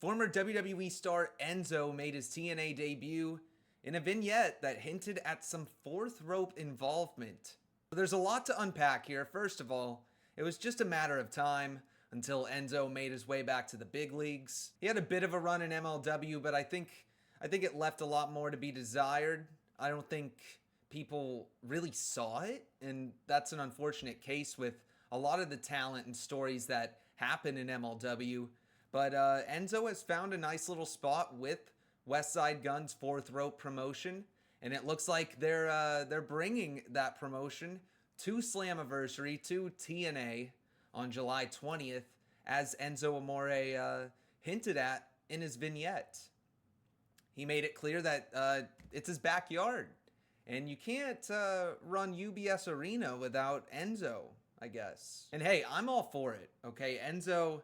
Former WWE star Enzo made his TNA debut in a vignette that hinted at some fourth rope involvement. There's a lot to unpack here. First of all, it was just a matter of time until Enzo made his way back to the big leagues. He had a bit of a run in MLW, but I think it left a lot more to be desired. I don't think people really saw it, and that's an unfortunate case with a lot of the talent and stories that happen in MLW. But Enzo has found a nice little spot with West Side Gun's Fourth Rope promotion, and it looks like they're bringing that promotion to Slammiversary, to TNA on July 20th, as Enzo Amore hinted at in his vignette. He made it clear that it's his backyard, and you can't run UBS Arena without Enzo, I guess. And hey, I'm all for it, okay? Enzo,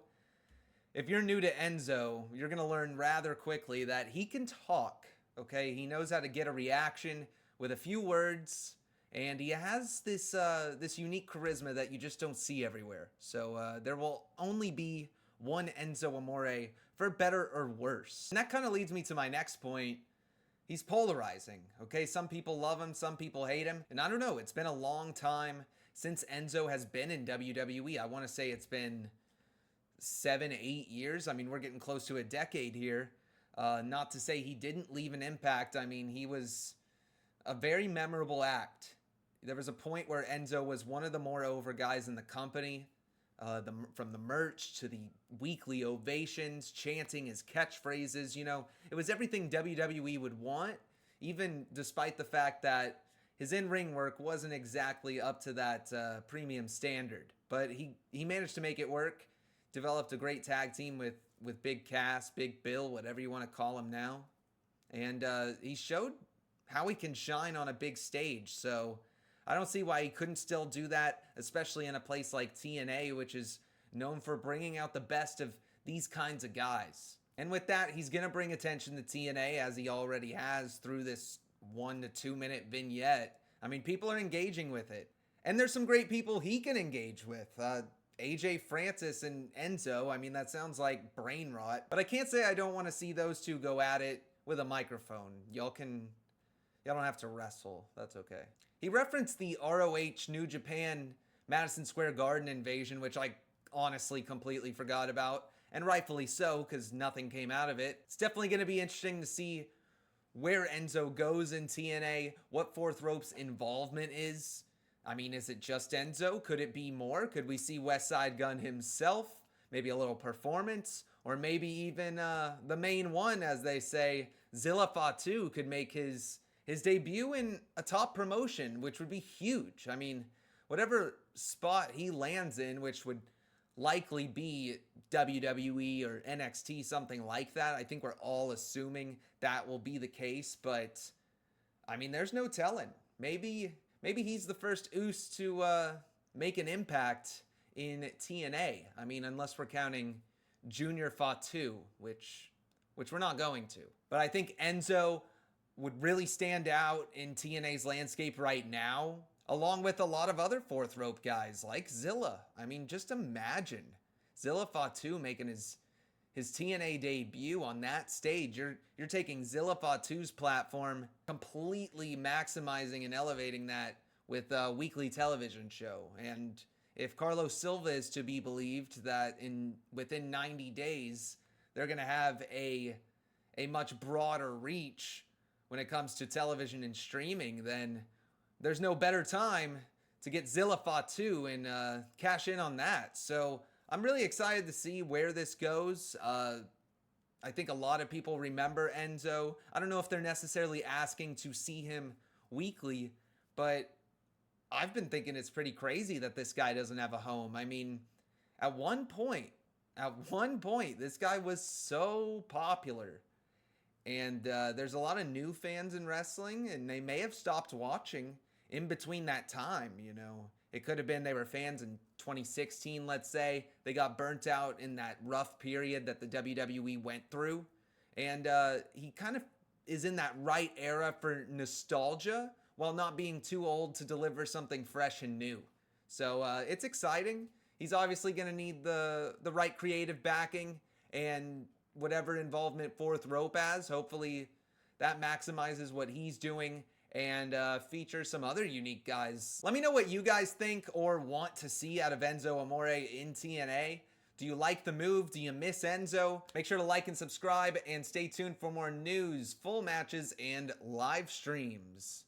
if you're new to Enzo, you're going to learn rather quickly that he can talk, okay? He knows how to get a reaction with a few words, and he has this unique charisma that you just don't see everywhere. So there will only be one Enzo Amore, for better or worse. And that kind of leads me to my next point. He's polarizing, okay? Some people love him, some people hate him. And I don't know, it's been a long time since Enzo has been in WWE. I want to say it's been 7, 8 years. I mean, we're getting close to a decade here. Not to say he didn't leave an impact. I mean, he was a very memorable act. There was a point where Enzo was one of the more over guys in the company. From the merch to the weekly ovations, chanting his catchphrases, you know, it was everything WWE would want, even despite the fact that his in-ring work wasn't exactly up to that premium standard. But he managed to make it work, developed a great tag team with Big Cass, Big Bill, whatever you want to call him now. And he showed how he can shine on a big stage, so I don't see why he couldn't still do that, especially in a place like TNA, which is known for bringing out the best of these kinds of guys. And with that, he's going to bring attention to TNA, as he already has through this 1 to 2 minute vignette. I mean, people are engaging with it. And there's some great people he can engage with. AJ Francis and Enzo, I mean, that sounds like brain rot. But I can't say I don't want to see those two go at it with a microphone. Y'all don't have to wrestle. That's okay. He referenced the ROH New Japan Madison Square Garden invasion, which I honestly completely forgot about. And rightfully so, because nothing came out of it. It's definitely going to be interesting to see where Enzo goes in TNA, what Fourth Rope's involvement is. I mean, is it just Enzo? Could it be more? Could we see West Side Gun himself? Maybe a little performance? Or maybe even the main one, as they say, Zilla Fatu could make his debut in a top promotion, which would be huge. I mean, whatever spot he lands in, which would likely be WWE or NXT, something like that. I think we're all assuming that will be the case, but I mean, there's no telling. Maybe he's the first Oos to make an impact in TNA. I mean, unless we're counting Junior Fatu, which we're not going to. But I think Enzo would really stand out in TNA's landscape right now, along with a lot of other Fourth Rope guys like Zilla. I mean, just imagine Zilla Fatu making his TNA debut on that stage. You're taking Zilla Fatu's platform, completely maximizing and elevating that with a weekly television show. And if Carlos Silva is to be believed, that within 90 days they're going to have a much broader reach when it comes to television and streaming, then there's no better time to get Zilla Fatu and cash in on that. So I'm really excited to see where this goes. I think a lot of people remember Enzo. I don't know if they're necessarily asking to see him weekly, but I've been thinking it's pretty crazy that this guy doesn't have a home. I mean, at one point, this guy was so popular. And there's a lot of new fans in wrestling, and they may have stopped watching in between that time, you know. It could have been they were fans in 2016, let's say. They got burnt out in that rough period that the WWE went through. And he kind of is in that right era for nostalgia while not being too old to deliver something fresh and new. So it's exciting. He's obviously going to need the right creative backing, and whatever involvement fourth rope has. Hopefully that maximizes what he's doing and features some other unique guys. Let me know what you guys think or want to see out of Enzo Amore in TNA. Do you like the move? Do you miss Enzo? Make sure to like and subscribe and stay tuned for more news, full matches, and live streams.